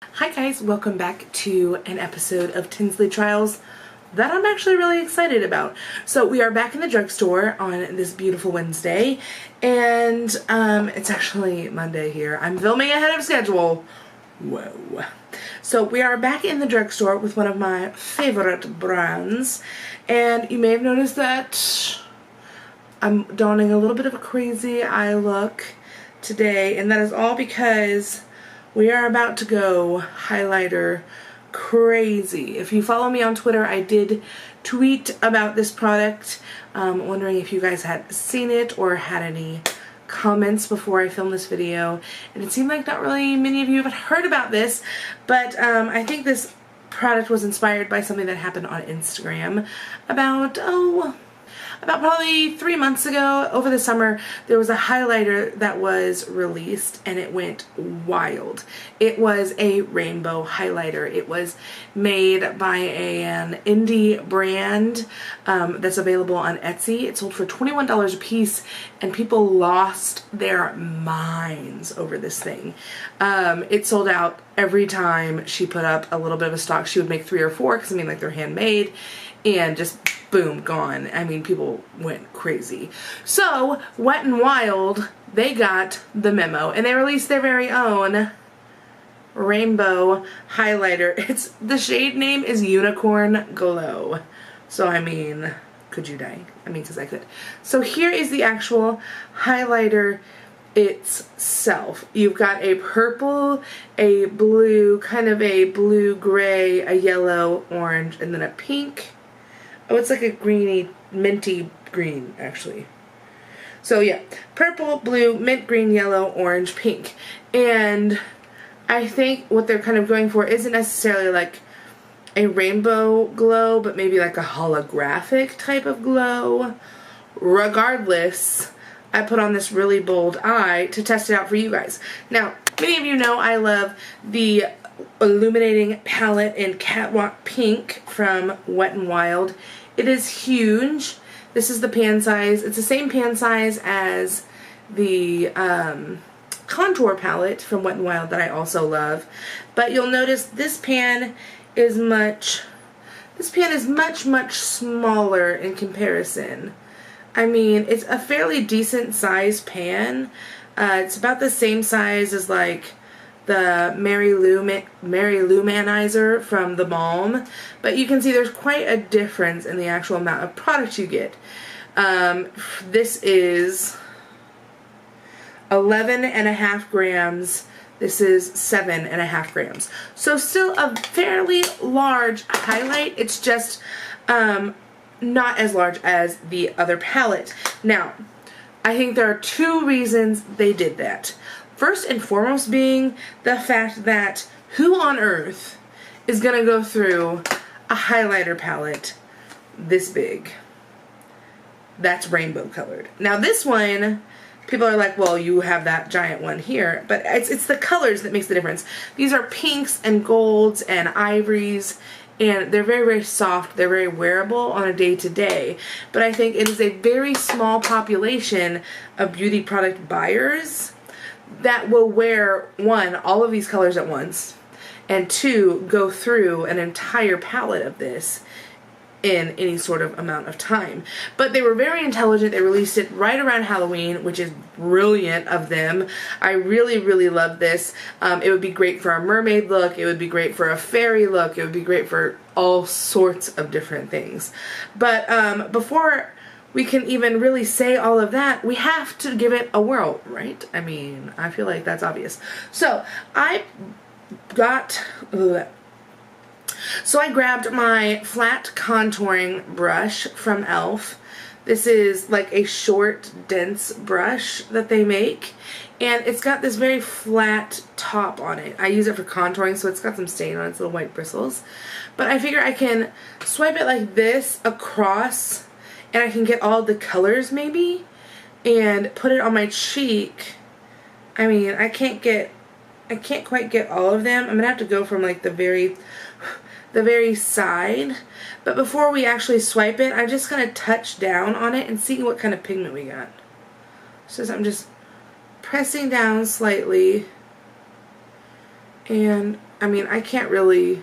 Hi guys, welcome back to an episode of Tinsley Trials that I'm actually really excited about. So we are back in the drugstore on this beautiful Wednesday, and it's actually Monday here. I'm filming ahead of schedule. Whoa. So we are back in the drugstore with one of my favorite brands, and you may have noticed that I'm donning a little bit of a crazy eye look today, and that is all because we are about to go highlighter crazy. If you follow me on Twitter, I did tweet about this product, wondering if you guys had seen it or had any comments before I filmed this video, and it seemed like not really many of you have heard about this, but I think this product was inspired by something that happened on Instagram about probably 3 months ago. Over the summer, there was a highlighter that was released and it went wild. It was a rainbow highlighter. It was made by an indie brand that's available on Etsy. It sold for $21 a piece and people lost their minds over this thing. It sold out every time she put up a little bit of a stock. She would make 3 or 4 because I mean, like, they're handmade, and just boom, gone. I mean, people went crazy. So Wet n Wild, they got the memo and they released their very own rainbow highlighter. The shade name is Unicorn Glow. So I mean, could you die? I mean, because I could. So here is the actual highlighter itself. You've got a purple, a blue, kind of a blue-gray, a yellow, orange, and then a pink. Oh, it's like a greeny, minty green, actually. So yeah, purple, blue, mint green, yellow, orange, pink. And I think what they're kind of going for isn't necessarily like a rainbow glow, but maybe like a holographic type of glow. Regardless, I put on this really bold eye to test it out for you guys. Now, many of you know I love the illuminating palette in Catwalk Pink from Wet n Wild. It is huge. This is the pan size. It's the same pan size as the contour palette from Wet n Wild that I also love. But you'll notice this pan is much smaller in comparison. I mean, it's a fairly decent sized pan. It's about the same size as like the Mary Lou Manizer from The Balm, but you can see there's quite a difference in the actual amount of product you get. This is 11.5 grams. This is 7.5 grams. So still a fairly large highlight. It's just not as large as the other palette. Now, I think there are 2 reasons they did that. First and foremost being the fact that who on earth is going to go through a highlighter palette this big that's rainbow colored? Now this one, people are like, well, you have that giant one here, but it's the colors that makes the difference. These are pinks and golds and ivories, and they're very, very soft. They're very wearable on a day-to-day. But I think it is a very small population of beauty product buyers that will wear, 1, all of these colors at once, and 2, go through an entire palette of this in any sort of amount of time. But they were very intelligent. They released it right around Halloween, which is brilliant of them. I really, really love this. It would be great for a mermaid look. It would be great for a fairy look. It would be great for all sorts of different things. But before we can even really say all of that, we have to give it a whirl, right? I mean, I feel like that's obvious. So I grabbed my flat contouring brush from e.l.f. This is like a short, dense brush that they make, and it's got this very flat top on it. I use it for contouring, so it's got some stain on its little white bristles. But I figure I can swipe it like this across, and I can get all the colors maybe, and put it on my cheek. I mean, I can't quite get all of them. I'm gonna have to go from like the very side. But before we actually swipe it, I'm just gonna touch down on it and see what kind of pigment we got. So I'm just pressing down slightly and I mean, I can't really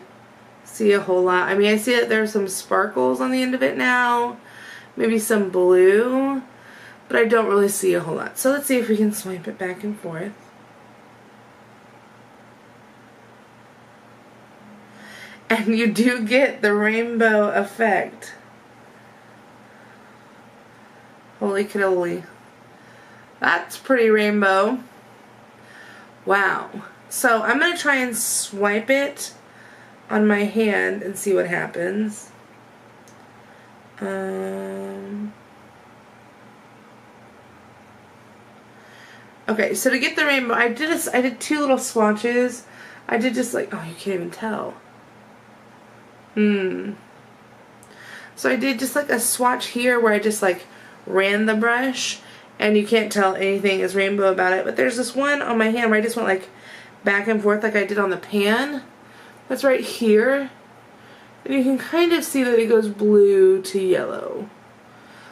see a whole lot. I mean, I see that there's some sparkles on the end of it now. Maybe some blue. But I don't really see a whole lot. So let's see if we can swipe it back and forth. And you do get the rainbow effect. Holy cannoli. That's pretty rainbow. Wow. So I'm going to try and swipe it on my hand and see what happens. Okay, so to get the rainbow, I did two little swatches. I did just like, oh, you can't even tell. So I did just like a swatch here where I just like ran the brush, and you can't tell anything is rainbow about it. But there's this one on my hand where I just went like back and forth like I did on the pan. That's right here. And you can kind of see that it goes blue to yellow.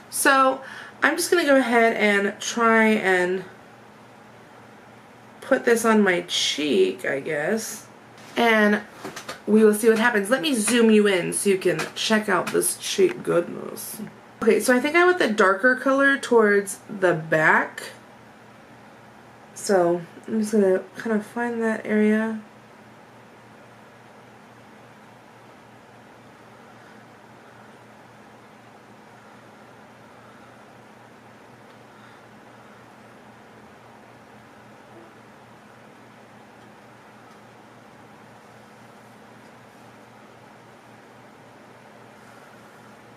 So I'm just going to go ahead and try and put this on my cheek, I guess. And we will see what happens. Let me zoom you in so you can check out this cheek goodness. Okay, so I think I went the darker color towards the back. So I'm just going to kind of find that area.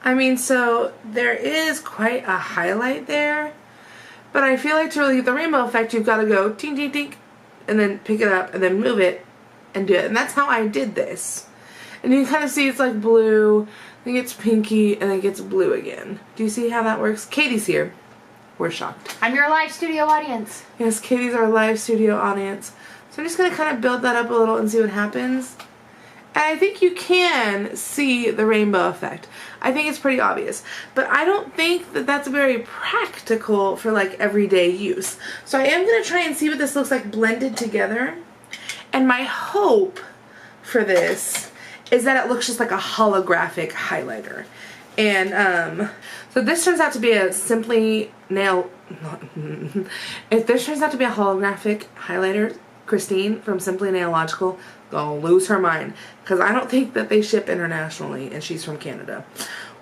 I mean, so there is quite a highlight there, but I feel like to really get the rainbow effect, you've got to go tink, tink, tink, and then pick it up and then move it and do it. And that's how I did this. And you can kind of see it's like blue, then it gets pinky, and then it gets blue again. Do you see how that works? Katie's here. We're shocked. I'm your live studio audience. Yes, Katie's our live studio audience. So I'm just going to kind of build that up a little and see what happens. And I think you can see the rainbow effect. I think it's pretty obvious. But I don't think that that's very practical for like everyday use. So I am going to try and see what this looks like blended together. And my hope for this is that it looks just like a holographic highlighter. And so this turns out to be a Simply Nail... if this turns out to be a holographic highlighter, Christine from Simply Nailogical gonna lose her mind, because I don't think that they ship internationally, and she's from Canada.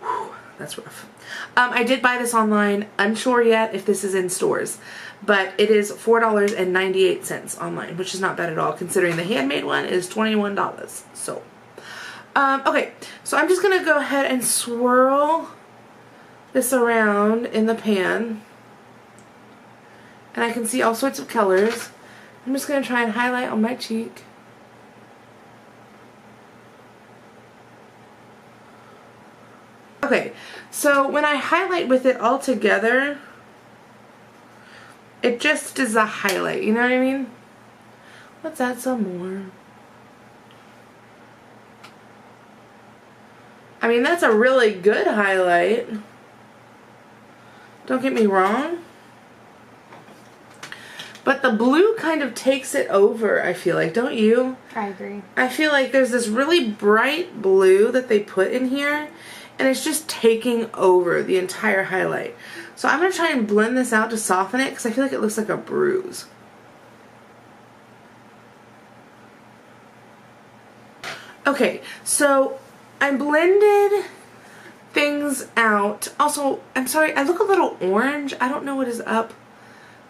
Whew, that's rough. I did buy this online. Unsure yet if this is in stores, but it is $4.98 online, which is not bad at all considering the handmade one is $21. So okay, so I'm just gonna go ahead and swirl this around in the pan, and I can see all sorts of colors. I'm just going to try and highlight on my cheek. Okay, so when I highlight with it all together, it just is a highlight, you know what I mean? Let's add some more. I mean, that's a really good highlight. Don't get me wrong. But the blue kind of takes it over, I feel like, don't you? I agree. I feel like there's this really bright blue that they put in here, and it's just taking over the entire highlight. So I'm going to try and blend this out to soften it, because I feel like it looks like a bruise. Okay, so I blended things out. Also, I'm sorry, I look a little orange. I don't know what is up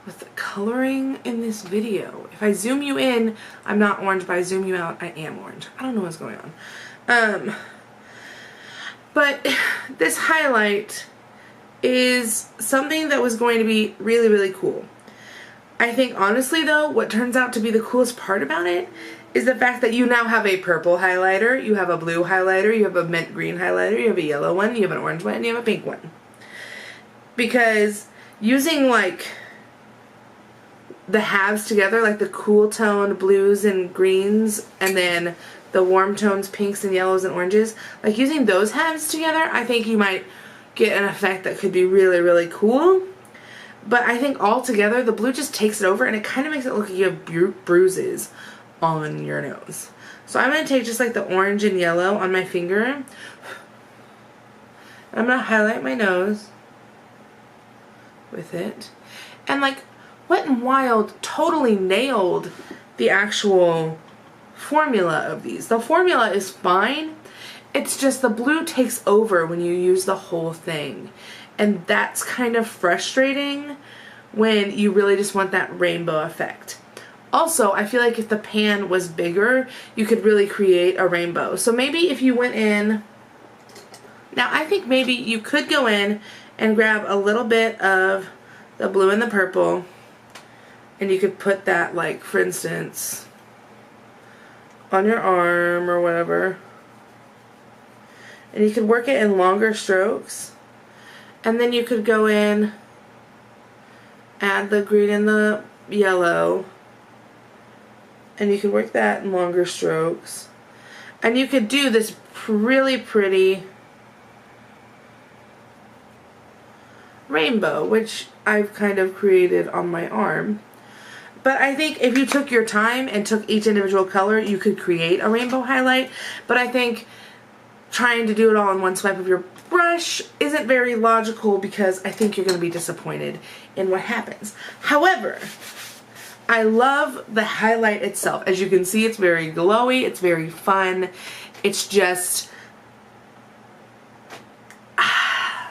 with the coloring in this video. If I zoom you in, I'm not orange, but I zoom you out, I am orange. I don't know what's going on. But this highlight is something that was going to be really, really cool. I think honestly though, what turns out to be the coolest part about it is the fact that you now have a purple highlighter, you have a blue highlighter, you have a mint green highlighter, you have a yellow one, you have an orange one, and you have a pink one. Because using like the halves together, like the cool toned blues and greens, and then the warm tones, pinks and yellows and oranges, like using those halves together, I think you might get an effect that could be really, really cool. But I think all together, the blue just takes it over, and it kind of makes it look like you have bruises on your nose. So I'm going to take just like the orange and yellow on my finger. I'm going to highlight my nose with it. And like Wet n Wild totally nailed the actual formula of these. The formula is fine. It's just the blue takes over when you use the whole thing. And that's kind of frustrating when you really just want that rainbow effect. Also, I feel like if the pan was bigger, you could really create a rainbow. So maybe if you went in, now I think maybe you could go in and grab a little bit of the blue and the purple, and you could put that, like, for instance, on your arm or whatever. And you could work it in longer strokes. And then you could go in, add the green and the yellow, and you could work that in longer strokes. And you could do this really pretty rainbow, which I've kind of created on my arm. But I think if you took your time and took each individual color, you could create a rainbow highlight. But I think trying to do it all in one swipe of your brush isn't very logical, because I think you're going to be disappointed in what happens. However, I love the highlight itself. As you can see, it's very glowy, it's very fun. It's just, I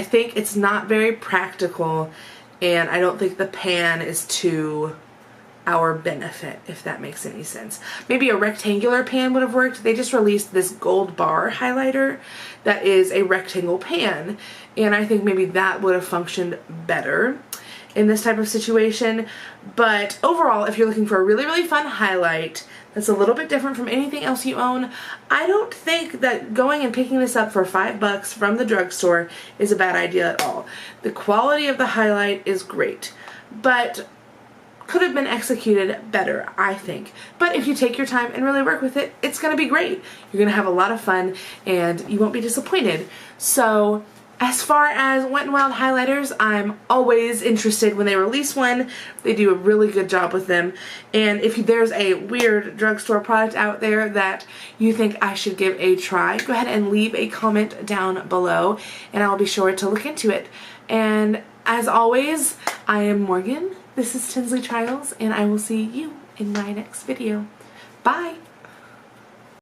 think it's not very practical, and I don't think the pan is to our benefit, if that makes any sense. Maybe a rectangular pan would have worked. They just released this gold bar highlighter that is a rectangle pan, and I think maybe that would have functioned better in this type of situation. But overall, if you're looking for a really, really fun highlight that's a little bit different from anything else you own, I don't think that going and picking this up for $5 from the drugstore is a bad idea at all. The quality of the highlight is great, but could have been executed better, I think. But if you take your time and really work with it, it's going to be great. You're going to have a lot of fun, and you won't be disappointed. So as far as Wet n Wild highlighters, I'm always interested when they release one. They do a really good job with them. And if there's a weird drugstore product out there that you think I should give a try, go ahead and leave a comment down below, and I'll be sure to look into it. And as always, I am Morgan. This is Tinsley Trials, and I will see you in my next video. Bye!